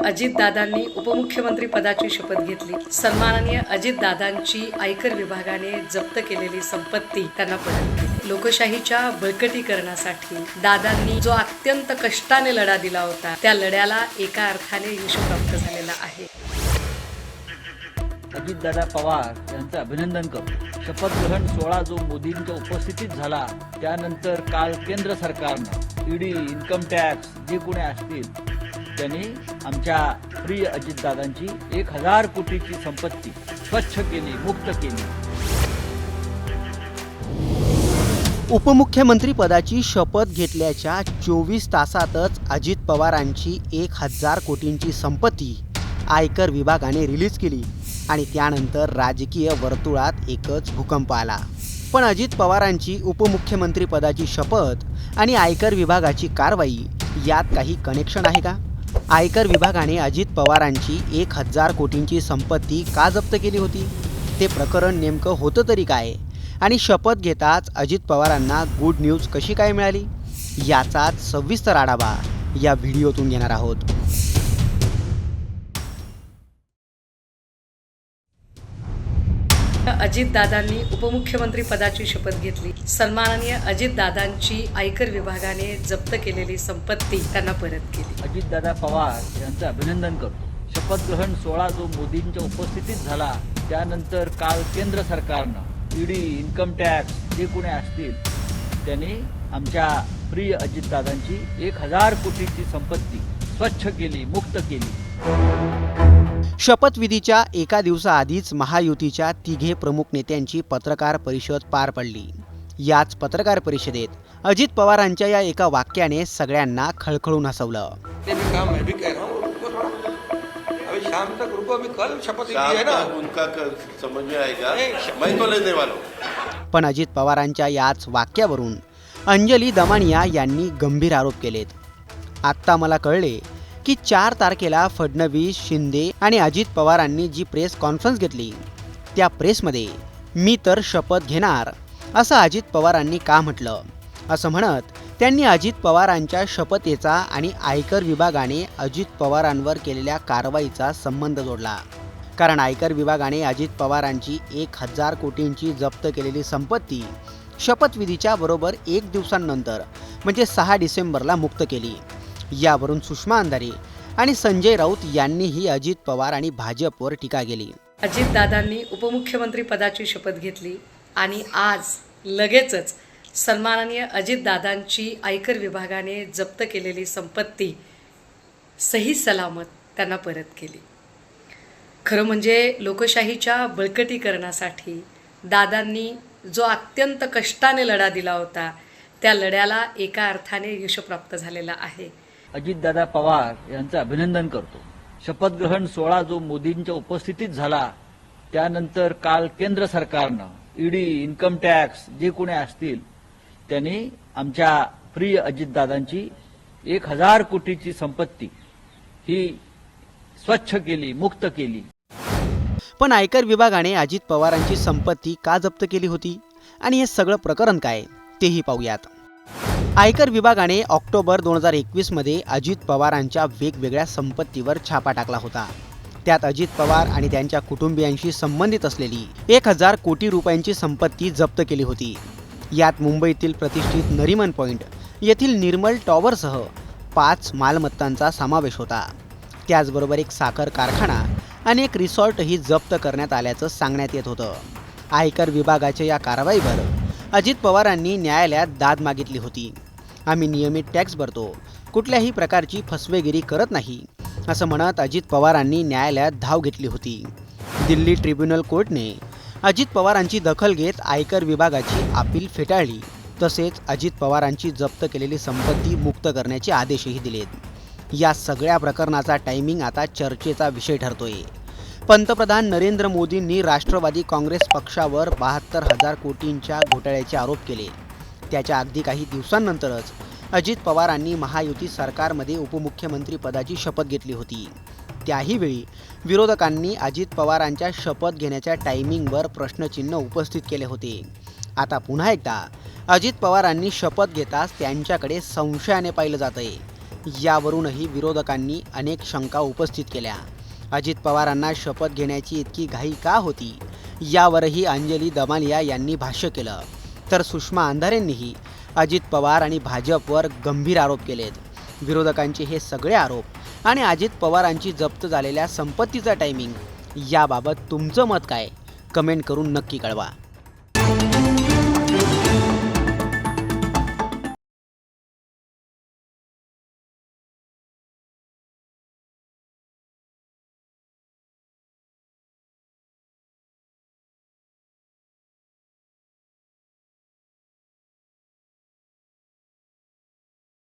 अजितदादांनी उपमुख्यमंत्री पदाची शपथ घेतली। सन्माननीय अजितदादांची आयकर विभागाने जप्त केलेली संपत्ती त्यांना परत केली। लोकशाहीच्या बळकटीकरणासाठी दादांनी जो अत्यंत कष्टाने लढा दिला होता, त्या लढ्याला एका अर्थाने यश प्राप्त झालेला आहे। अजितदादा पवार यांचं अभिनंदन करतो। शपथग्रहण सोहळा जो मोदींच्या उपस्थितीत झाला, त्यानंतर काल केंद्र सरकारनं ईडी, इन्कम टॅक्स जे कोणी असतील त्यांनी आमच्या प्रिय अजितदादांची 1000 कोटीची संपत्ती स्वच्छ केली, मुक्त केली। उपमुख्यमंत्री पदाची शपथ घेतल्याच्या 24 तासातच अजित पवारांची 1000 कोटींची संपत्ती आयकर विभागाने रिलीज केली आणि त्यानंतर राजकीय वर्तुळात एकच भूकंप आला। पण अजित पवारांची उपमुख्यमंत्री पदाची शपथ आणि आयकर विभागाची कारवाई यात काही कनेक्शन आहे का? आयकर विभागाने अजित पवारांची 1000 कोटींची संपत्ती का जप्त केली होती? ते प्रकरण नेमकं होतं तरी काय? आणि शपथ घेताच अजित पवारांना गुड न्यूज कशी काय मिळाली? याचाच सविस्तर आढावा या व्हिडिओतून घेणार आहोत। अजितदादांनी उपमुख्यमंत्री पदाची शपथ घेतली। सन्माननीय अजितदादांची आयकर विभागाने जप्त केलेली संपत्ती त्यांना परत केली। अजितदादा पवार यांचं अभिनंदन करतो। शपथग्रहण सोहळा जो मोदींच्या उपस्थितीत झाला, त्यानंतर काल केंद्र सरकारनं ईडी, इन्कम टॅक्स जे कोणी असतील त्यांनी आमच्या प्रिय अजितदादांची 1000 कोटीची संपत्ती स्वच्छ केली, मुक्त केली। शपथविधीच्या एका दिवसाआधीच महायुतीच्या तिघे प्रमुख नेत्यांची पत्रकार परिषद पार पडली। याच पत्रकार परिषदेत अजित पवारांच्या या एका वाक्याने सगळ्यांना खळखळून हसवलं। पण अजित पवारांच्या याच वाक्यावरून अंजली दमानिया यांनी गंभीर आरोप केलेत। आत्ता मला कळले की 4 तारखेला फडणवीस, शिंदे आणि अजित पवारांनी जी प्रेस कॉन्फरन्स घेतली, त्या प्रेसमध्ये मी तर शपथ घेणार असं अजित पवारांनी का म्हटलं? असं म्हणत त्यांनी अजित पवारांच्या शपथेचा आणि आयकर विभागाने अजित पवारांवर केलेल्या कारवाईचा संबंध जोडला। कारण आयकर विभागाने अजित पवारांची 1000 कोटींची जप्त केलेली संपत्ती शपथविधीच्या बरोबर 1 दिवसानंतर म्हणजे 6 डिसेंबरला मुक्त केली। यावरून सुषमा अंधारे आणि संजय राऊत यांनीही अजित पवार आणि भाजपवर टीका केली। अजितदादांनी उपमुख्यमंत्री पदाची शपथ घेतली आणि आज लगेचच सन्माननीय अजितदादांची आयकर विभागाने जप्त केलेली संपत्ती सही सलामत त्यांना परत केली। खरं म्हणजे लोकशाहीच्या बळकटीकरणासाठी दादांनी जो अत्यंत कष्टाने लढा दिला होता, त्या लढ्याला एका अर्थाने यश प्राप्त झालेला आहे। अजितदादा पवार यांचं अभिनंदन करतो। शपथग्रहण सोहळा जो मोदींच्या उपस्थितीत झाला, त्यानंतर काल केंद्र सरकारनं ईडी, इन्कम टॅक्स जे कोणी असतील त्यांनी आमच्या प्रिय अजितदादांची 1000 कोटीची संपत्ती ही स्वच्छ केली, मुक्त केली। पण आयकर विभागाने अजित पवारांची संपत्ती का जप्त केली होती आणि हे सगळं प्रकरण काय तेही पाहूयात। आयकर विभागाने ऑक्टोबर 2021 मध्ये अजित पवारांच्या वेगवेगळ्या संपत्तीवर छापा टाकला होता। त्यात अजित पवार आणि त्यांच्या कुटुंबियांशी संबंधित असलेली 1000 कोटी रुपयांची संपत्ती जप्त केली होती। यात मुंबईतील प्रतिष्ठित नरिमन पॉइंट येथील निर्मल टॉवरसह 5 मालमत्तांचा समावेश होता। त्याचबरोबर एक साखर कारखाना आणि एक रिसॉर्टही जप्त करण्यात आल्याचं सांगण्यात येत होतं। आयकर विभागाच्या या कारवाईवर अजित पवारांनी न्यायालयात दाद मागितली होती। आम्ही नियमित टॅक्स भरतो, कुठल्याही प्रकारची फसवेगिरी करत नाही असं म्हणत अजित पवारांनी न्यायालयात धाव घेतली होती। दिल्ली ट्रिब्युनल कोर्टने अजित पवारांची दखल घेत आयकर विभागाची अपील फेटाळली। तसेच अजित पवारांची जप्त केलेली संपत्ती मुक्त करण्याचे आदेशही दिलेत। या सगळ्या प्रकरणाचा टायमिंग आता चर्चेचा विषय ठरतोय। पंतप्रधान नरेंद्र मोदींनी राष्ट्रवादी काँग्रेस पक्षावर 72,000 कोटींच्या घोटाळ्याचे आरोप केले। त्याच्या अगदी काही दिवसांनंतरच अजित पवारांनी महायुती सरकारमध्ये उपमुख्यमंत्री पदाची शपथ घेतली होती। त्याही वेळी विरोधकांनी अजित पवारांच्या शपथ घेण्याच्या टायमिंगवर प्रश्नचिन्ह उपस्थित केले होते। आता पुन्हा एकदा अजित पवारांनी शपथ घेताच त्यांच्याकडे संशयाने पाहिलं जातंय। यावरूनही विरोधकांनी अनेक शंका उपस्थित केल्या. अजित पवारांना शपथ घेण्याची इतकी घाई का होती, यावरही अंजली दमानिया यांनी भाष्य केलं. तर सुषमा अंधारेंनीही अजित पवार आणि भाजपवर गंभीर आरोप केलेत. विरोधकांचे हे सगळे आरोप आणि अजित पवारांची जप्त झालेल्या संपत्तीचा टायमिंग याबाबत तुमचं मत काय? कमेंट करून नक्की कळवा.